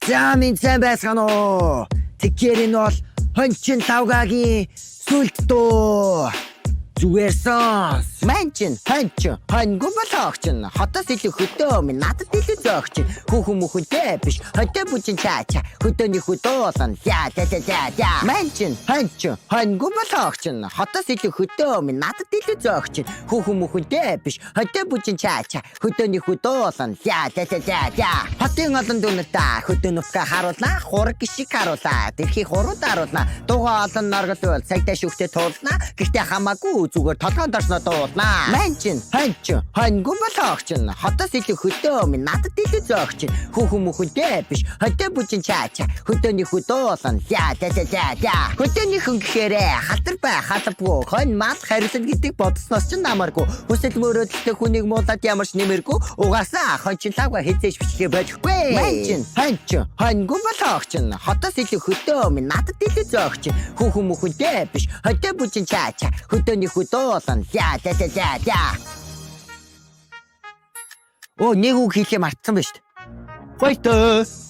За минь сайн байсгано уу? Тэгэхээр энэ бол хончин лавгагийн сүлд дөө. Зүгээр сонс. Манчин хоньгүй болохч нь хотоос илүү хөдөө минь надад илүү зөөгч. Хүүхэн мөхөнтэй биш хөдөө бүжин чаача хөдөөний хөдөөсөн за. Манчин хоньгүй болохч нь хотоос илүү хөдөө минь надад илүү зөөгч. Хүүхэн мөхөнтэй биш хөдөө бүжин чаача хөдөөний хөдөөсөн за. Хотын олон дүнэртаа хөдөө нутгаа харуулнаа хураг гişиг харуулаа. Тэрхий хурууд харуулнаа. Дугаа олон норгол цагтаа шүхтээ туулнаа. Гэхдээ хамаагүй зүгээр толгойн дорсноо дуулнаа. Манчин хоньгүй болохч нь хотоос илүү хөдөө минь надад илүү зөөгч. Хүүхэн мөхөнтэй биш хөдөө бүжин чаача хөдөөний хөдөөсөн за. Хөдөөний хүн гэхээрээ халтар бай халбгүй хонь мал харилсан гэдэг бодсноос ч намаргүй. Хүсэл мөрөөдөлтэй хүнийг муулаад ямар ч нэмэргүй. Угаасаа хончин лавга хизээж бичлэгээ боджгүй. Манчин хоньгүй болохч нь хотоос илүү хөдөө минь надад илүү зөөгч. Хүүхэн мөхөнтэй биш хөдөө бүжин чаача хөдөөний хөдөөсөн за. Оо нэг үг хэлээ мартсан ба шүү дээ. Баярлалаа.